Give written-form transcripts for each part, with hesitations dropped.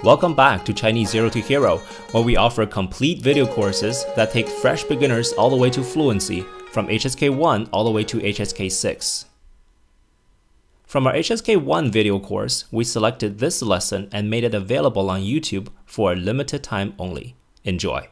Welcome back to Chinese Zero to Hero, where we offer complete video courses that take fresh beginners all the way to fluency, from HSK 1 all the way to HSK 6. From our HSK 1 video course, we selected this lesson and made it available on YouTube for a limited time only. Enjoy!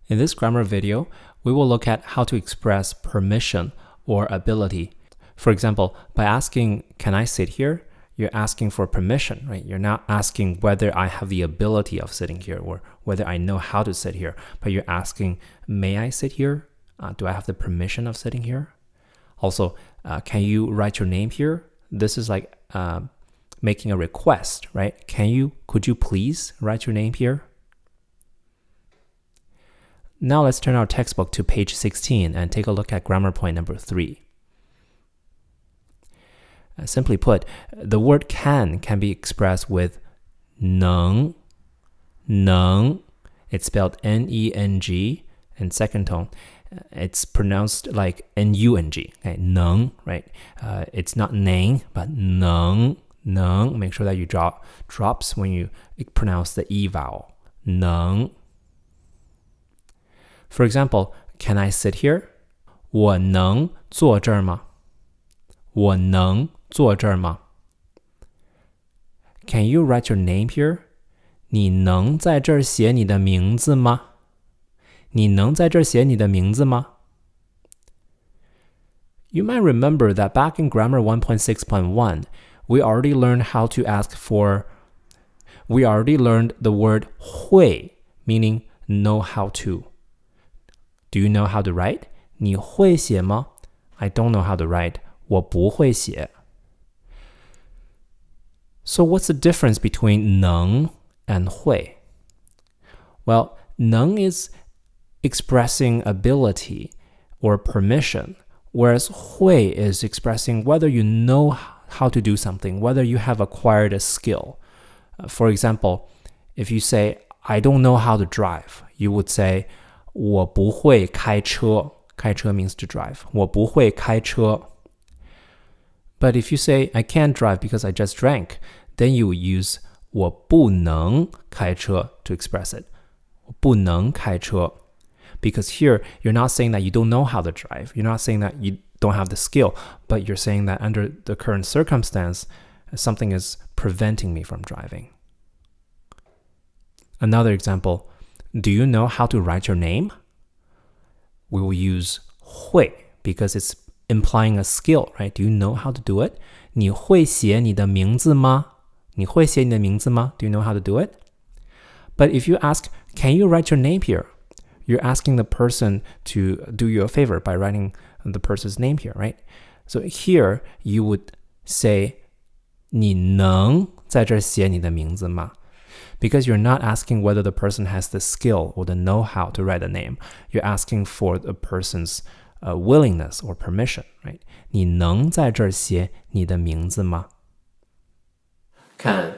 In this grammar video, we will look at how to express permission or ability. For example, by asking, "Can I sit here?" you're asking for permission, right? You're not asking whether I have the ability of sitting here or whether I know how to sit here, but you're asking, "May I sit here? Do I have the permission of sitting here?" Also, can you write your name here? This is like making a request, right? Could you please write your name here? Now let's turn our textbook to page 16 and take a look at grammar point number 3. Simply put, the word can be expressed with 能. It's spelled N-E-N-G, and second tone, it's pronounced like N-U-N-G, okay? 能, right? It's not 能, but 能. Make sure that you drops when you pronounce the E vowel. 能. For example, can I sit here? 我能坐这儿吗？我能坐这儿吗？ Can you write your name here? 你能在这儿写你的名字吗？你能在这儿写你的名字吗？ You might remember that back in Grammar 1.6.1, we already learned the word 会, meaning know how to. Do you know how to write? 你会写吗？ I don't know how to write. 我不会写。 So what's the difference between 能 and 会? Well, 能 is expressing ability or permission, whereas 会 is expressing whether you know how to do something, whether you have acquired a skill. For example, if you say, "I don't know how to drive," you would say, 我不会开车. 开车 means to drive. 我不会开车. But if you say, "I can't drive because I just drank," then you would use 我不能开车 to express it. 我不能开车. Because here, you're not saying that you don't know how to drive. You're not saying that you don't have the skill, but you're saying that under the current circumstance, something is preventing me from driving. Another example, do you know how to write your name? We will use 会 because it's implying a skill, right? Do you know how to do it? 你会写你的名字吗？你会写你的名字吗？ Do you know how to do it? But if you ask, "Can you write your name here?" You're asking the person to do you a favor by writing the person's name here, right? So here you would say, 你能在这儿写你的名字吗? Because you're not asking whether the person has the skill or the know-how to write a name. You're asking for the person's willingness or permission, right? 你能在这儿写你的名字吗？ Ken,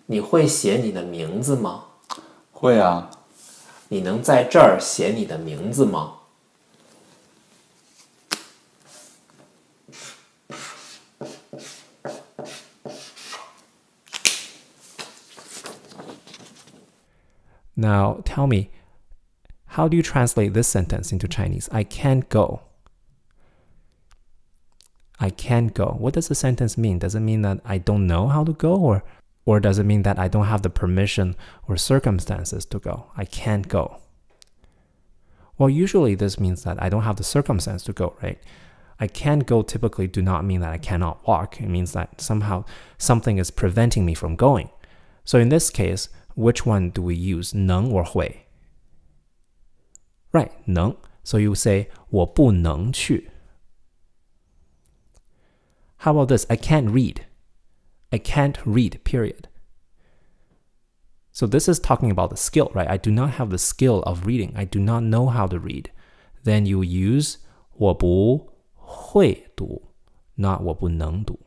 你会写你的名字吗？会啊。你能在这儿写你的名字吗？ Now, tell me, how do you translate this sentence into Chinese? I can't go. I can't go. What does the sentence mean? Does it mean that I don't know how to go? Or does it mean that I don't have the permission or circumstances to go? I can't go. Well, usually this means that I don't have the circumstance to go, right? I can't go typically do not mean that I cannot walk. It means that somehow something is preventing me from going. So in this case, which one do we use, 能 or 会? Right, 能. So you say, 我不能去. How about this? I can't read. I can't read, period. So this is talking about the skill, right? I do not have the skill of reading. I do not know how to read. Then you use 我不会读, not 我不能读.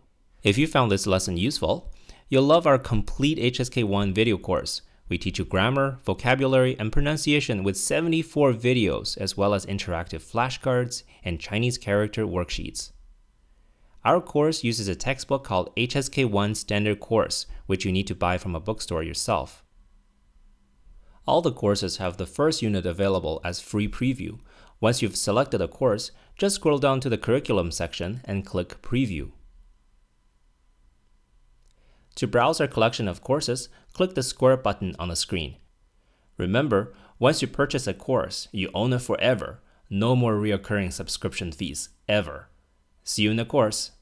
If you found this lesson useful, you'll love our complete HSK1 video course. We teach you grammar, vocabulary, and pronunciation with 74 videos, as well as interactive flashcards and Chinese character worksheets. Our course uses a textbook called HSK1 Standard Course, which you need to buy from a bookstore yourself. All the courses have the first unit available as free preview. Once you've selected a course, just scroll down to the curriculum section and click Preview. To browse our collection of courses, click the square button on the screen. Remember, once you purchase a course, you own it forever. No more recurring subscription fees, ever. See you in the course.